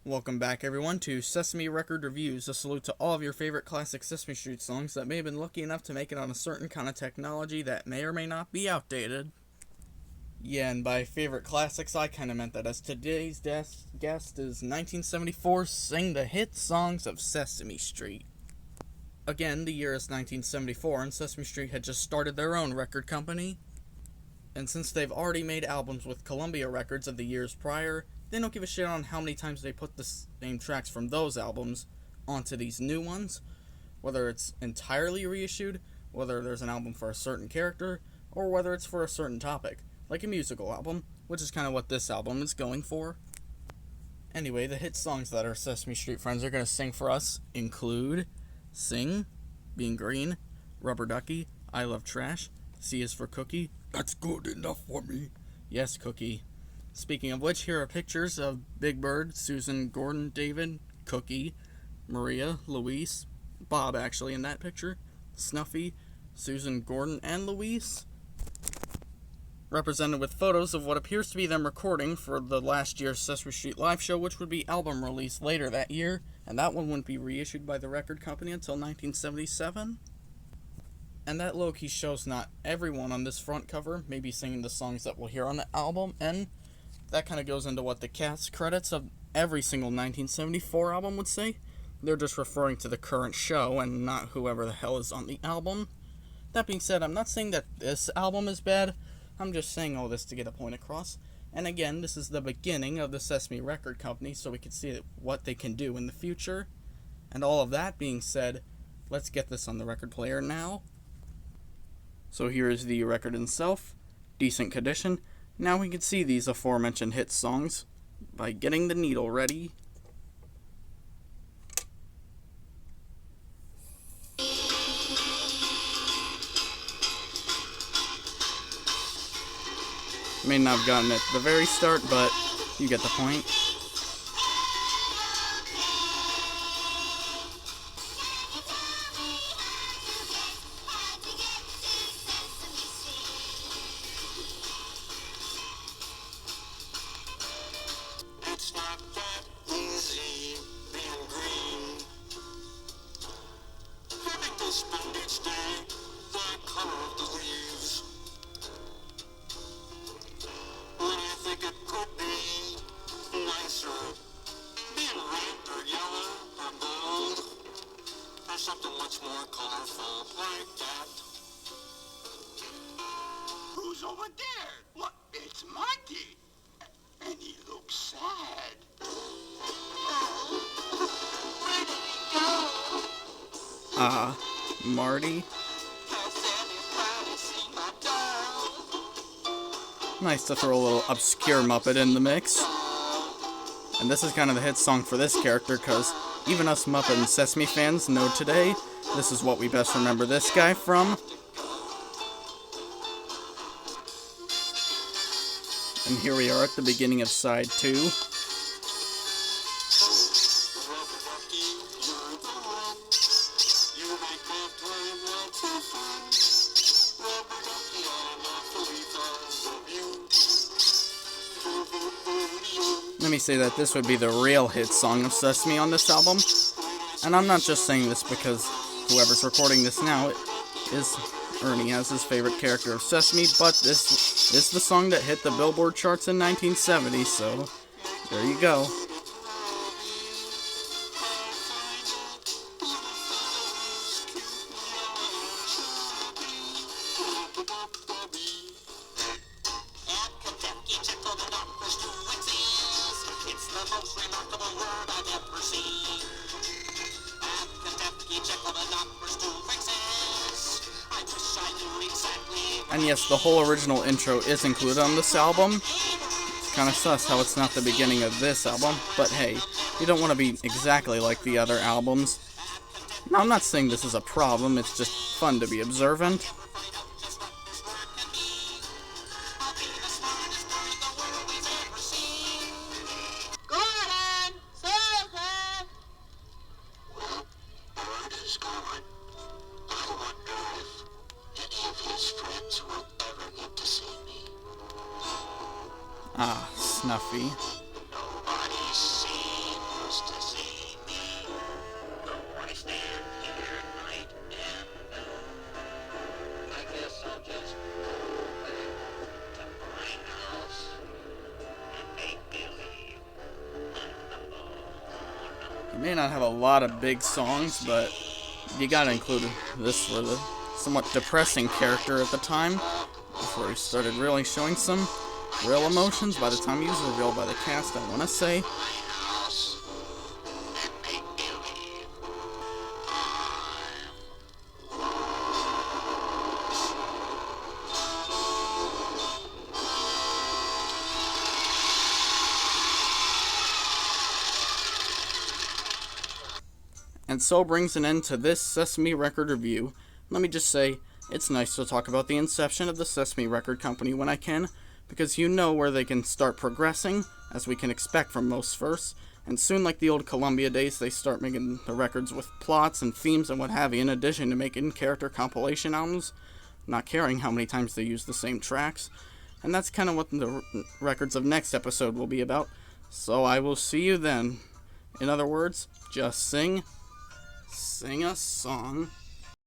Welcome back, everyone, to Sesame Record Reviews, a salute to all of your favorite classic Sesame Street songs that may have been lucky enough to make it on a certain kind of technology that may or may not be outdated. Yeah, and by favorite classics, I kind of meant that, as today's guest is 1974 Sing the Hit Songs of Sesame Street. Again, the year is 1974, and Sesame Street had just started their own record company. And since they've already made albums with Columbia Records of the years prior, they don't give a shit on how many times they put the same tracks from those albums onto these new ones, whether it's entirely reissued, whether there's an album for a certain character, or whether it's for a certain topic, like a musical album, which is kind of what this album is going for. Anyway, the hit songs that our Sesame Street friends are going to sing for us include Sing, Being Green, Rubber Ducky, I Love Trash, C is for Cookie, That's Good Enough for Me, Yes Cookie. Speaking of which, here are pictures of Big Bird, Susan, Gordon, David, Cookie, Maria, Luis, Bob actually in that picture, Snuffy, Susan, Gordon, and Luis, represented with photos of what appears to be them recording for the last year's Sesame Street live show, which would be album released later that year, and that one wouldn't be reissued by the record company until 1977. And that low-key shows not everyone on this front cover may be singing the songs that we'll hear on the album, and that kind of goes into what the cast credits of every single 1974 album would say. They're just referring to the current show and not whoever the hell is on the album. That being said, I'm not saying that this album is bad. I'm just saying all this to get a point across. And again, this is the beginning of the Sesame Record Company, so we can see what they can do in the future. And all of that being said, let's get this on the record player now. So here is the record itself. Decent condition. Now we can see these aforementioned hit songs by getting the needle ready. May not have gotten it at the very start, but you get the point. It's not that easy being green. Having to spend each day the color of the leaves. When I think it could be nicer, being red or yellow or gold, or something much more colorful like that. Who's over there? What? It's Monty. And he looks sad. Where did he go? Marty. How sad and proud to see my dog. Nice to throw a little obscure Muppet in the mix. And this is kind of the hit song for this character, because even us Muppet and Sesame fans know today, this is what we best remember this guy from. And here we are at the beginning of side 2. Rubber ducky, you're the one. You make my time lots of fun. Rubber ducky, I'm awfully fond of you. Let me say that this would be the real hit song of Sesame on this album. And I'm not just saying this because whoever's recording this now is Ernie as his favorite character of Sesame, but this is the song that hit the Billboard charts in 1970, so there you go. It's the most remarkable word I've ever seen. At Kentucky, check all the numbers to exist. I wish I knew exactly. And yes, the whole original intro is included on this album. It's kind of sus how it's not the beginning of this album, but hey, you don't want to be exactly like the other albums. Now, I'm not saying this is a problem, it's just fun to be observant. Gordon! Susan! Well, Bird is gone. I wonder if any of his friends will ever get to see me. Ah, Snuffy. Nobody's seen It may not have a lot of big songs, but you gotta include this for the somewhat depressing character at the time, before he started really showing some real emotions by the time he was revealed by the cast, I wanna say. House and make believe. And so brings an end to this Sesame Record review. Let me just say, it's nice to talk about the inception of the Sesame Record Company when I can, because you know where they can start progressing, as we can expect from most firsts, and soon, like the old Columbia days, they start making the records with plots and themes and what have you, in addition to making character compilation albums, not caring how many times they use the same tracks. And that's kind of what the records of next episode will be about, so I will see you then. In other words, just sing a song.